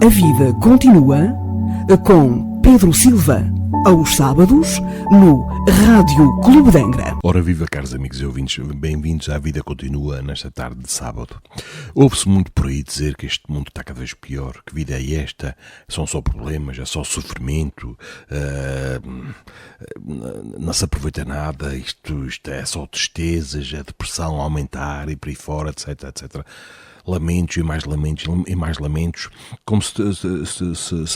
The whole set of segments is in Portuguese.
A vida continua com Pedro Silva, aos sábados, no Rádio Clube de Angra. Ora viva, caros amigos e ouvintes, bem-vindos à Vida Continua nesta tarde de sábado. Ouve-se muito por aí dizer que este mundo está cada vez pior, que vida é esta, são só problemas, é só sofrimento, não se aproveita nada, isto é só tristezas, a depressão a aumentar e por aí fora, etc, etc. Lamentos e mais lamentos e mais lamentos, como se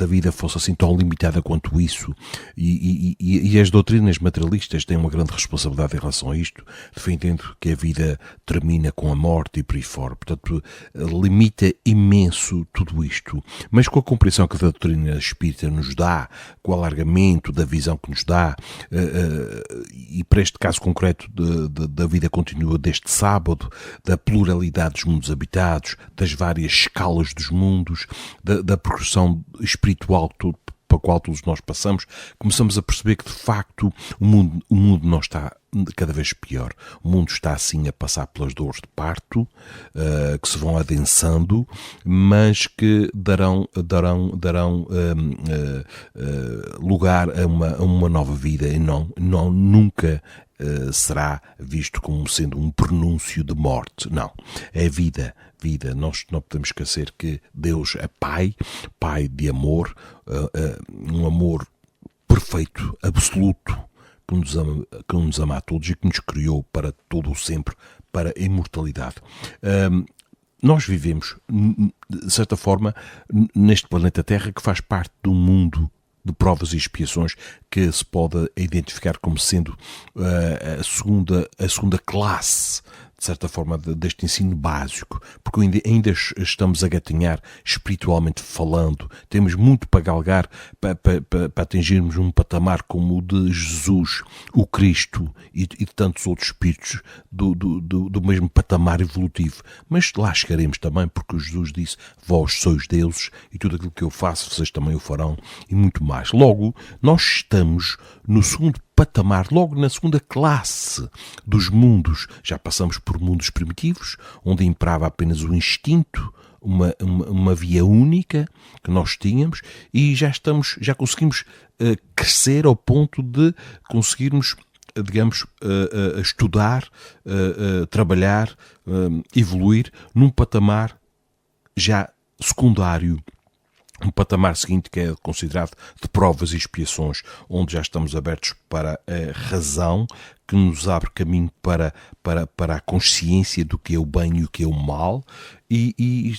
a vida fosse assim tão limitada quanto isso, e as doutrinas materialistas têm uma grande responsabilidade em relação a isto, defendendo que a vida termina com a morte e por aí fora. Portanto, limita imenso tudo isto, mas com a compreensão que a doutrina espírita nos dá, com o alargamento da visão que nos dá, e para este caso concreto da vida continua deste sábado, da pluralidade dos mundos habitados, das várias escalas dos mundos, da progressão espiritual para a qual todos nós passamos, começamos a perceber que de facto o mundo não está cada vez pior. O mundo está assim a passar pelas dores de parto, que se vão adensando, mas que darão lugar a uma nova vida e nunca será visto como sendo um pronúncio de morte. Não, é vida. Nós não podemos esquecer que Deus é Pai de amor, um amor perfeito, absoluto, que nos ama a todos e que nos criou para todo o sempre, para a imortalidade. Nós vivemos, de certa forma, neste planeta Terra que faz parte de um mundo de provas e expiações que se pode identificar como sendo a segunda classe, de certa forma, deste ensino básico, porque ainda estamos a gatinhar espiritualmente falando, temos muito para galgar para atingirmos um patamar como o de Jesus, o Cristo e de tantos outros espíritos do mesmo patamar evolutivo. Mas lá chegaremos também, porque Jesus disse: vós sois deuses e tudo aquilo que eu faço vocês também o farão, e muito mais. Logo, nós estamos no segundo patamar, logo na segunda classe dos mundos. Já passamos por mundos primitivos, onde imperava apenas o instinto, uma via única que nós tínhamos, e já conseguimos crescer ao ponto de conseguirmos, digamos, estudar, trabalhar, evoluir num patamar já secundário. Um patamar seguinte que é considerado de provas e expiações, onde já estamos abertos para a razão, que nos abre caminho para a consciência do que é o bem e o que é o mal, e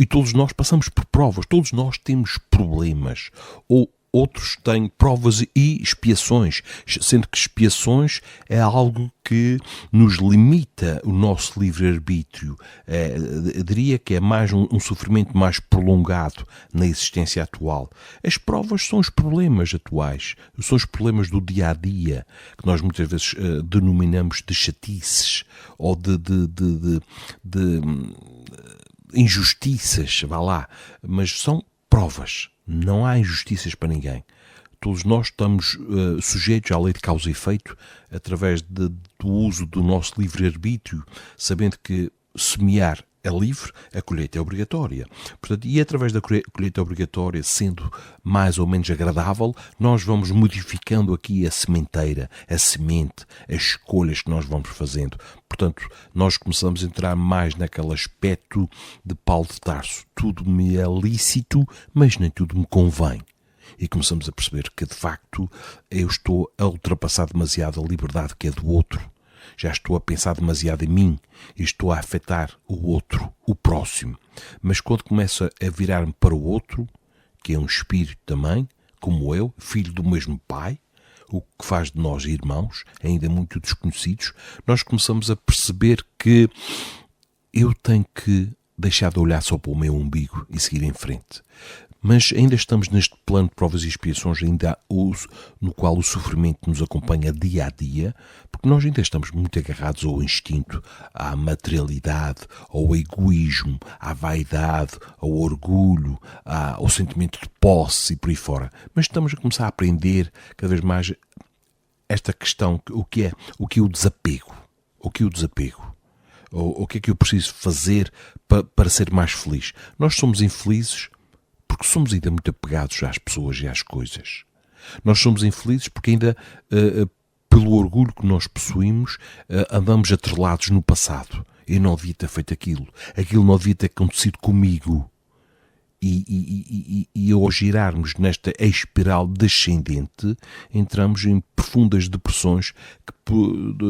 todos nós passamos por provas, todos nós temos problemas, ou outros têm provas e expiações, sendo que expiações é algo que nos limita o nosso livre-arbítrio. Eu diria que é mais um sofrimento mais prolongado na existência atual. As provas são os problemas atuais, são os problemas do dia-a-dia, que nós muitas vezes denominamos de chatices, ou de injustiças, vá lá, mas são provas. Não há injustiças para ninguém. Todos nós estamos sujeitos à lei de causa e efeito através do uso do nosso livre-arbítrio, sabendo que semear é livre, a colheita é obrigatória. Portanto, e através da colheita obrigatória, sendo mais ou menos agradável, nós vamos modificando aqui a sementeira, a semente, as escolhas que nós vamos fazendo. Portanto, nós começamos a entrar mais naquele aspecto de Paulo de Tarso. Tudo me é lícito, mas nem tudo me convém. E começamos a perceber que, de facto, eu estou a ultrapassar demasiado a liberdade que é do outro. Já estou a pensar demasiado em mim e estou a afetar o outro, o próximo. Mas quando começo a virar-me para o outro, que é um espírito também, como eu, filho do mesmo pai, o que faz de nós irmãos, ainda muito desconhecidos, nós começamos a perceber que eu tenho que deixar de olhar só para o meu umbigo e seguir em frente. Mas ainda estamos neste plano de provas e expiações, ainda no qual o sofrimento nos acompanha dia a dia, porque nós ainda estamos muito agarrados ao instinto, à materialidade, ao egoísmo, à vaidade, ao orgulho, ao sentimento de posse e por aí fora. Mas estamos a começar a aprender cada vez mais esta questão, o que é o desapego. O que é o desapego? O que é que eu preciso fazer para ser mais feliz? Nós somos infelizes porque somos ainda muito apegados às pessoas e às coisas. Nós somos infelizes porque ainda, pelo orgulho que nós possuímos, andamos atrelados no passado. Eu não devia ter feito aquilo. Aquilo não devia ter acontecido comigo. E ao girarmos nesta espiral descendente, entramos em profundas depressões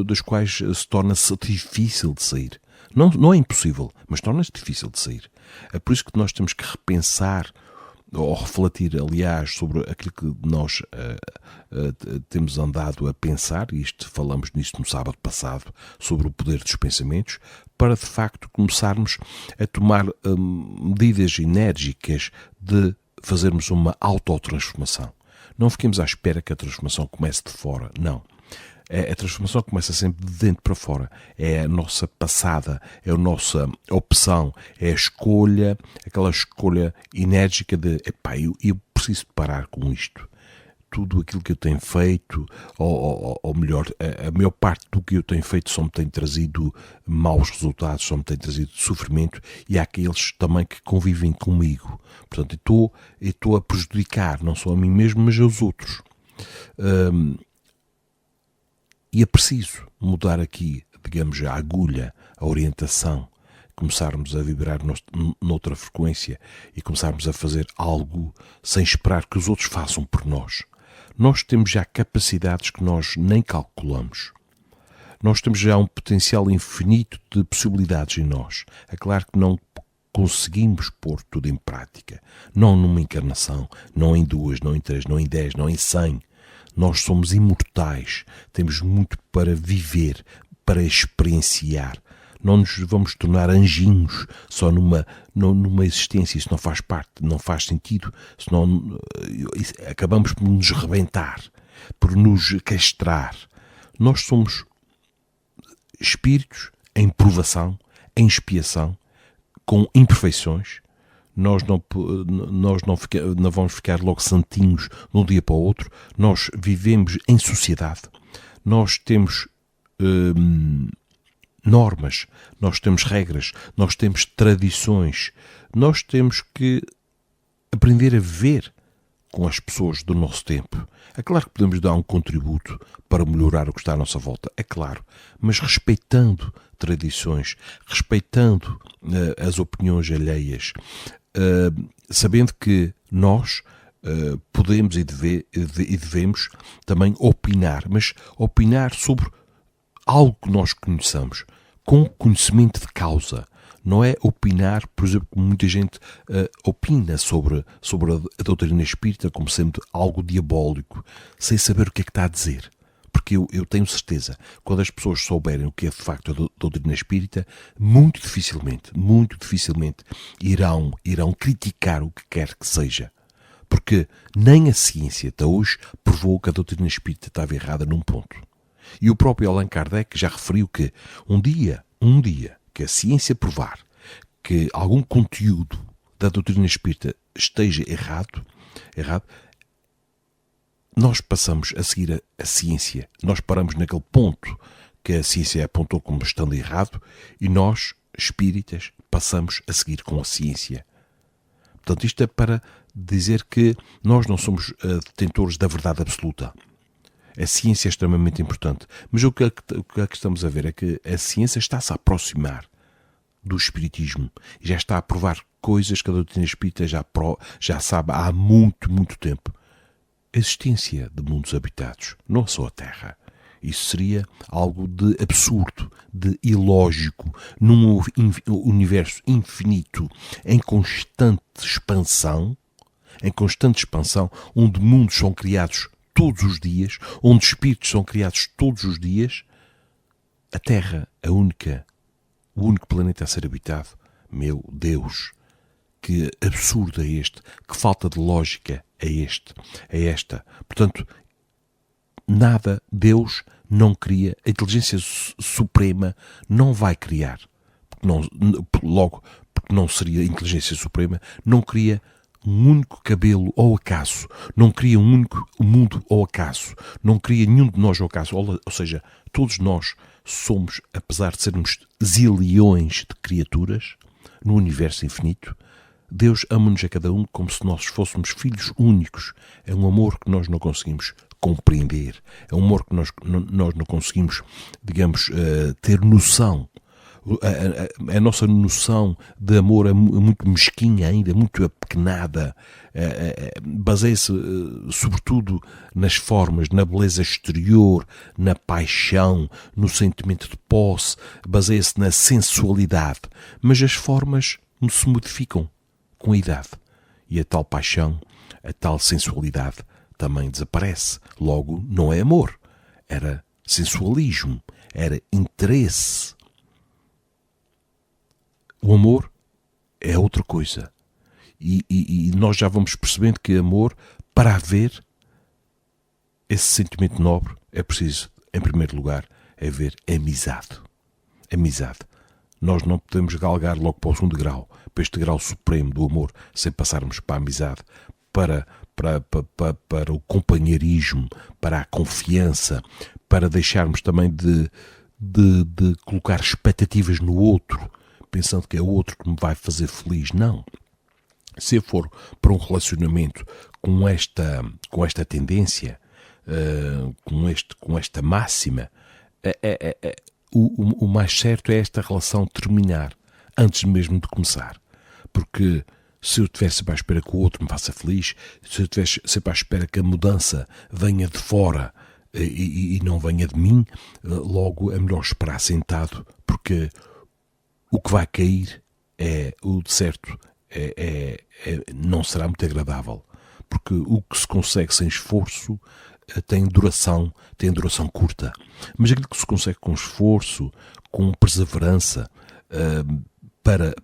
das quais se torna-se difícil de sair. Não é impossível, mas torna-se difícil de sair. É por isso que nós temos que repensar, ou refletir, aliás, sobre aquilo que nós temos andado a pensar, e falamos nisto no sábado passado, sobre o poder dos pensamentos, para de facto começarmos a tomar medidas enérgicas de fazermos uma autotransformação. Não fiquemos à espera que a transformação comece de fora, não. A transformação começa sempre de dentro para fora. É a nossa passada, é a nossa opção, é a escolha, aquela escolha enérgica de eu preciso parar com isto. Tudo aquilo que eu tenho feito, ou melhor, a maior parte do que eu tenho feito só me tem trazido maus resultados, só me tem trazido sofrimento, e há aqueles também que convivem comigo. Portanto, eu estou a prejudicar não só a mim mesmo, mas aos outros. E é preciso mudar aqui, digamos, a agulha, a orientação, começarmos a vibrar noutra frequência e começarmos a fazer algo sem esperar que os outros façam por nós. Nós temos já capacidades que nós nem calculamos. Nós temos já um potencial infinito de possibilidades em nós. É claro que não conseguimos pôr tudo em prática. Não numa encarnação, não em 2, não em 3, não em 10, não em 100. Nós somos imortais, temos muito para viver, para experienciar. Não nos vamos tornar anjinhos só numa existência. Isso não faz parte, não faz sentido. Senão acabamos por nos rebentar, por nos castrar. Nós somos espíritos em provação, em expiação, com imperfeições. Nós não vamos ficar logo santinhos de um dia para o outro. Nós vivemos em sociedade. Nós temos normas, nós temos regras, nós temos tradições. Nós temos que aprender a viver com as pessoas do nosso tempo. É claro que podemos dar um contributo para melhorar o que está à nossa volta, é claro, mas respeitando tradições, respeitando as opiniões alheias, sabendo que nós podemos e devemos também opinar, mas opinar sobre algo que nós conheçamos, com conhecimento de causa. Não é opinar, por exemplo, como muita gente opina sobre a doutrina espírita como sendo algo diabólico, sem saber o que é que está a dizer. Porque eu tenho certeza, quando as pessoas souberem o que é de facto a doutrina espírita, muito dificilmente irão criticar o que quer que seja. Porque nem a ciência até hoje provou que a doutrina espírita estava errada num ponto. E o próprio Allan Kardec já referiu que um dia que a ciência provar que algum conteúdo da doutrina espírita esteja errado, nós passamos a seguir a ciência. Nós paramos naquele ponto que a ciência apontou como estando errado e nós, espíritas, passamos a seguir com a ciência. Portanto, isto é para dizer que nós não somos detentores da verdade absoluta. A ciência é extremamente importante, mas o que estamos a ver é que a ciência está-se a aproximar do espiritismo e já está a provar coisas que a doutrina espírita já sabe há muito, muito tempo. A existência de mundos habitados, não só a Terra. Isso seria algo de absurdo, de ilógico, num universo infinito, em constante expansão, onde mundos são criados todos os dias, onde espíritos são criados todos os dias. A Terra, o único planeta a ser habitado. Meu Deus, que absurdo é este, que falta de lógica é esta. Portanto, nada, Deus não cria, a inteligência suprema não vai criar, porque não seria inteligência suprema, não cria um único cabelo ao acaso, não cria um único mundo ao acaso, não cria nenhum de nós ao acaso, ou seja, todos nós somos, apesar de sermos zilhões de criaturas no universo infinito, Deus ama-nos a cada um como se nós fôssemos filhos únicos. É um amor que nós não conseguimos compreender. É um amor que nós não conseguimos, digamos, ter noção. A nossa noção de amor é muito mesquinha ainda, muito apequenada. Baseia-se sobretudo nas formas, na beleza exterior, na paixão, no sentimento de posse, baseia-se na sensualidade. Mas as formas se modificam com a idade. E a tal paixão, a tal sensualidade também desaparece. Logo, não é amor. Era sensualismo, era interesse. O amor é outra coisa. E nós já vamos percebendo que amor, para haver esse sentimento nobre, é preciso, em primeiro lugar, haver amizade. Amizade. Nós não podemos galgar logo para o segundo grau, para este grau supremo do amor, sem passarmos para a amizade, para o companheirismo, para a confiança, para deixarmos também de colocar expectativas no outro, pensando que é o outro que me vai fazer feliz. Não. Se eu for para um relacionamento com esta tendência, com esta máxima, o mais certo é esta relação terminar, antes mesmo de começar. Porque se eu estiver sempre à espera que o outro me faça feliz, se eu estiver sempre à espera que a mudança venha de fora e não venha de mim, logo é melhor esperar sentado, porque o que vai cair o de certo não será muito agradável, porque o que se consegue sem esforço tem duração curta, mas aquilo que se consegue com esforço, com perseverança,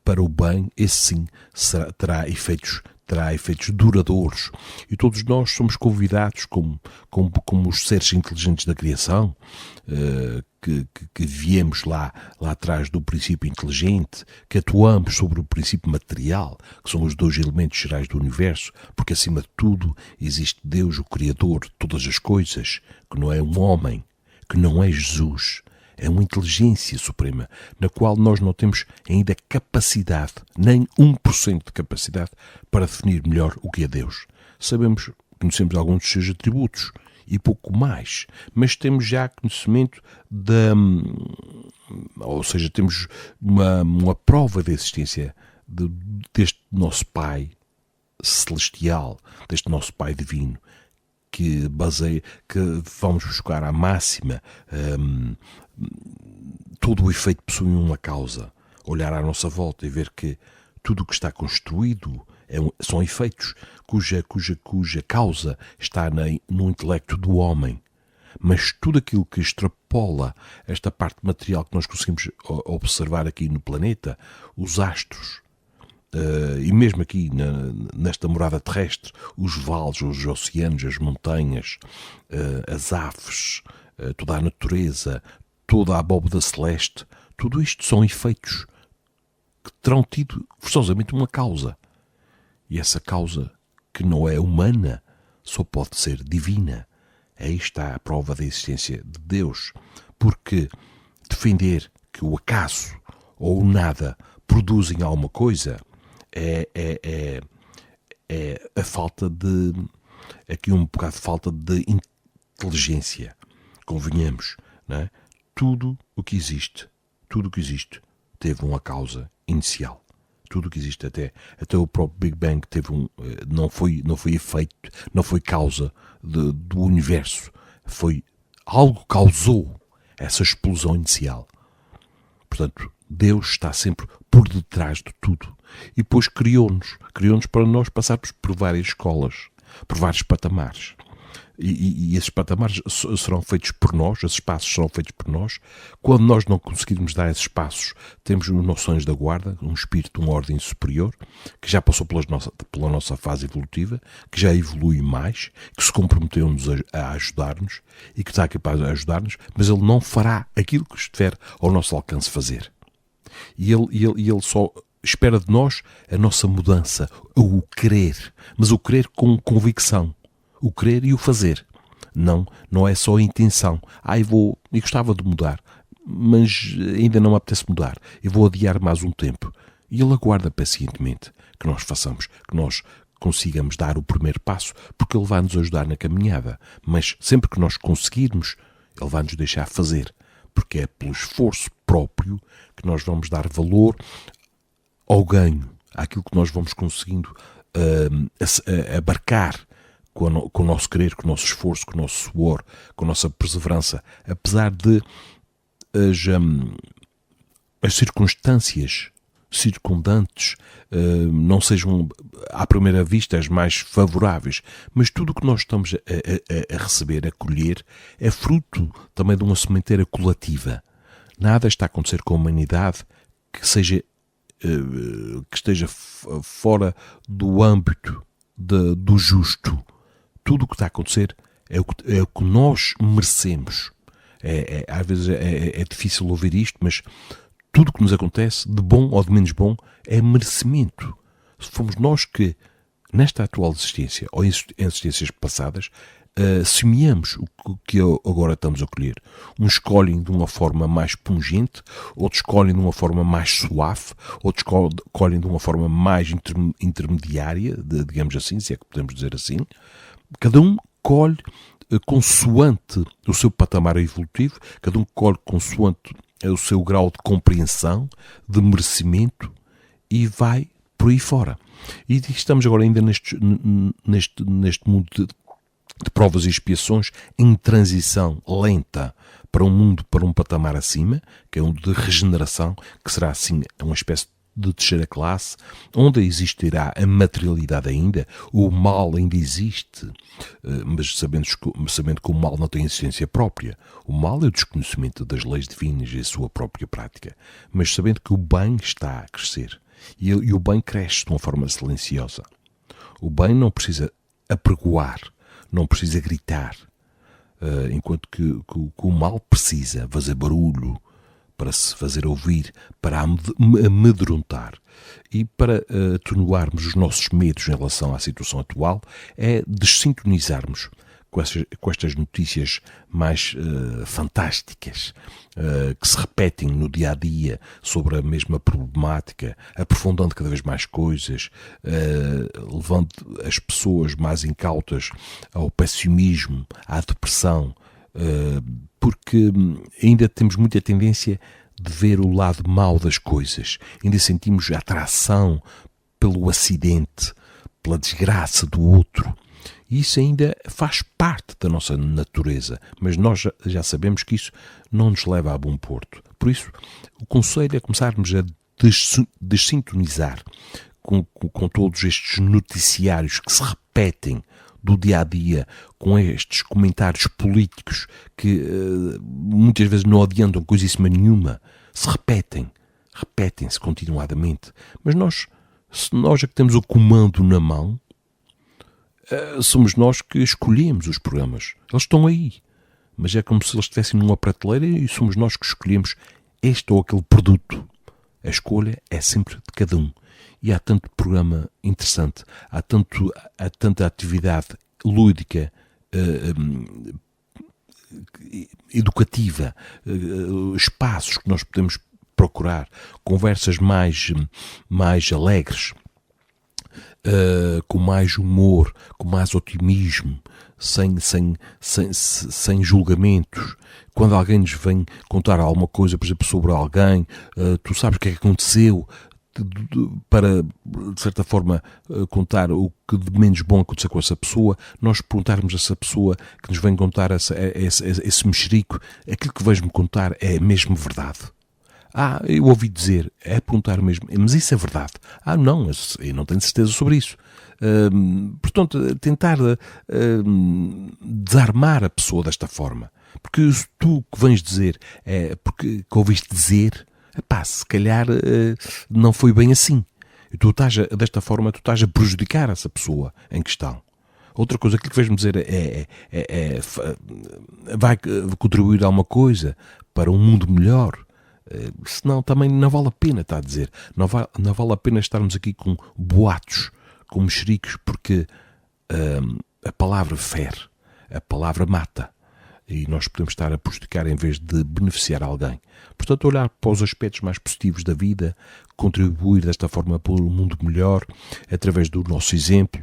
para o bem, esse sim terá efeitos duradouros. E todos nós somos convidados, como os seres inteligentes da criação, que viemos lá atrás do princípio inteligente, que atuamos sobre o princípio material, que são os dois elementos gerais do universo, porque acima de tudo existe Deus, o Criador de todas as coisas, que não é um homem, que não é Jesus, é uma inteligência suprema, na qual nós não temos ainda capacidade, nem 1% de capacidade, para definir melhor o que é Deus. Conhecemos alguns dos seus atributos, e pouco mais, mas temos já conhecimento ou seja, temos uma prova da existência deste nosso Pai celestial, deste nosso Pai divino, que vamos buscar à máxima. Todo o efeito possui uma causa. Olhar à nossa volta e ver que tudo o que está construído são efeitos cuja causa está no intelecto do homem. Mas tudo aquilo que extrapola esta parte material que nós conseguimos observar aqui no planeta, os astros, e mesmo aqui nesta morada terrestre, os vales, os oceanos, as montanhas, as aves, toda a natureza, toda a abóbada celeste, tudo isto são efeitos que terão tido forçosamente uma causa. E essa causa, que não é humana, só pode ser divina. Aí está a prova da existência de Deus. Porque defender que o acaso ou o nada produzem alguma coisa é a falta de... aqui um bocado de falta de inteligência. Convenhamos, não é? Tudo o que existe teve uma causa inicial. Tudo o que existe, até o próprio Big Bang não foi efeito, não foi causa do universo. Algo causou essa explosão inicial. Portanto, Deus está sempre por detrás de tudo. E depois criou-nos para nós passarmos por várias escolas, por vários patamares. E esses patamares serão feitos por nós, esses passos serão feitos por nós. Quando nós não conseguirmos dar esses passos, temos os nossos anjos da guarda, um espírito, uma ordem superior, que já passou pela nossa fase evolutiva, que já evolui mais, que se comprometeu-nos a ajudar-nos e que está aqui para ajudar-nos, mas ele não fará aquilo que estiver ao nosso alcance fazer. E ele só espera de nós a nossa mudança, o querer, mas o querer com convicção. O querer e o fazer. Não é só a intenção. Eu gostava de mudar, mas ainda não me apetece mudar. Eu vou adiar mais um tempo. E ele aguarda pacientemente que nós façamos, que nós consigamos dar o primeiro passo, porque Ele vai nos ajudar na caminhada. Mas sempre que nós conseguirmos, Ele vai nos deixar fazer, porque é pelo esforço próprio que nós vamos dar valor ao ganho, àquilo que nós vamos conseguindo abarcar com o nosso querer, com o nosso esforço, com o nosso suor, com a nossa perseverança, apesar de as circunstâncias circundantes não sejam à primeira vista as mais favoráveis, mas tudo o que nós estamos a receber, a colher, é fruto também de uma sementeira colativa. Nada está a acontecer com a humanidade que esteja fora do âmbito do justo. Tudo o que está a acontecer é o que nós merecemos. Às vezes é difícil ouvir isto, mas tudo o que nos acontece, de bom ou de menos bom, é merecimento. Fomos nós que, nesta atual existência, ou em existências passadas, semeamos o que agora estamos a colher. Uns escolhem de uma forma mais pungente, outros escolhem de uma forma mais suave, outros escolhem de uma forma mais intermediária, digamos assim, se é que podemos dizer assim. Cada um colhe consoante o seu patamar evolutivo, cada um colhe consoante o seu grau de compreensão, de merecimento, e vai por aí fora. E estamos agora ainda neste mundo de provas e expiações, em transição lenta para um mundo, para um patamar acima, que é um de regeneração, que será assim uma espécie de terceira classe, onde existirá a materialidade ainda, o mal ainda existe, mas sabendo que o mal não tem existência própria. O mal é o desconhecimento das leis divinas e a sua própria prática, mas sabendo que o bem está a crescer, e o bem cresce de uma forma silenciosa. O bem não precisa apregoar, não precisa gritar, enquanto que o mal precisa fazer barulho, para se fazer ouvir, para amedrontar. E para atenuarmos os nossos medos em relação à situação atual, é desintonizarmos com estas notícias mais fantásticas, que se repetem no dia-a-dia sobre a mesma problemática, aprofundando cada vez mais coisas, levando as pessoas mais incautas ao pessimismo, à depressão, porque ainda temos muita tendência de ver o lado mau das coisas, ainda sentimos atração pelo acidente, pela desgraça do outro. E isso ainda faz parte da nossa natureza, mas nós já sabemos que isso não nos leva a bom porto. Por isso, o conselho é começarmos a desintonizar com todos estes noticiários que se repetem do dia-a-dia, com estes comentários políticos que muitas vezes não adiantam coisíssima nenhuma, se repetem-se continuadamente. Mas nós é que temos o comando na mão, somos nós que escolhemos os programas. Eles estão aí, mas é como se eles estivessem numa prateleira e somos nós que escolhemos este ou aquele produto. A escolha é sempre de cada um. E há tanto programa interessante, há tanta atividade lúdica, educativa, espaços que nós podemos procurar, conversas mais alegres, com mais humor, com mais otimismo, sem julgamentos. Quando alguém nos vem contar alguma coisa, por exemplo, sobre alguém, tu sabes o que é que aconteceu, para, de certa forma, contar o que de menos bom aconteceu com essa pessoa, nós perguntarmos a essa pessoa que nos vem contar esse mexerico, aquilo que vais-me contar é mesmo verdade? Eu ouvi dizer, é perguntar mesmo, mas isso é verdade? Não, eu não tenho certeza sobre isso. Portanto, tentar desarmar a pessoa desta forma. Porque se tu que vens dizer é porque que ouviste dizer, se calhar não foi bem assim. E desta forma tu estás a prejudicar essa pessoa em questão. Outra coisa, aquilo que vais-me dizer vai contribuir a alguma coisa para um mundo melhor. Senão também não vale a pena, está a dizer. Não vale a pena estarmos aqui com boatos, com mexericos, porque a palavra fere, a palavra mata. E nós podemos estar a prejudicar em vez de beneficiar alguém. Portanto, olhar para os aspectos mais positivos da vida, contribuir desta forma para um mundo melhor, através do nosso exemplo,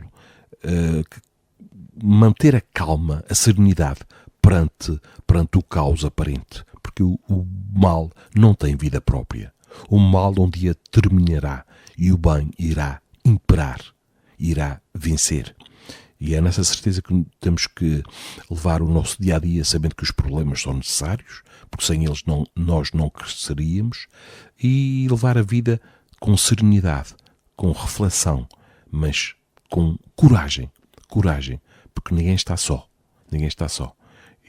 manter a calma, a serenidade perante o caos aparente. Porque o mal não tem vida própria. O mal um dia terminará e o bem irá imperar, irá vencer. E é nessa certeza que temos que levar o nosso dia-a-dia sabendo que os problemas são necessários, porque sem eles nós não cresceríamos, e levar a vida com serenidade, com reflexão, mas com coragem, porque ninguém está só.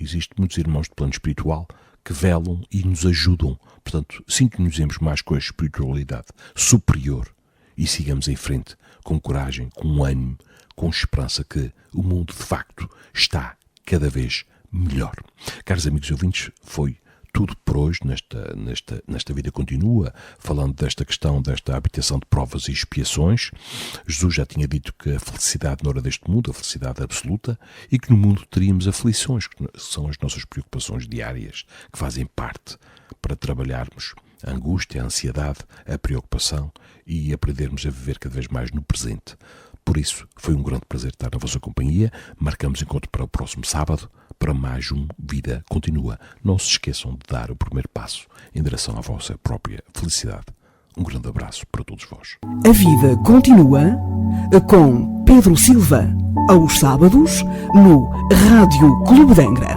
Existem muitos irmãos do plano espiritual que velam e nos ajudam. Portanto, sintonizemos mais com a espiritualidade superior e sigamos em frente com coragem, com ânimo, com esperança que o mundo, de facto, está cada vez melhor. Caros amigos e ouvintes, foi tudo por hoje nesta Vida Continua, falando desta questão, desta habitação de provas e expiações. Jesus já tinha dito que a felicidade não era deste mundo, a felicidade absoluta, e que no mundo teríamos aflições, que são as nossas preocupações diárias, que fazem parte para trabalharmos a angústia, a ansiedade, a preocupação e aprendermos a viver cada vez mais no presente. Por isso, foi um grande prazer estar na vossa companhia. Marcamos encontro para o próximo sábado, para mais um Vida Continua. Não se esqueçam de dar o primeiro passo em direção à vossa própria felicidade. Um grande abraço para todos vós. A Vida Continua com Pedro Silva, aos sábados, no Rádio Clube de Angra.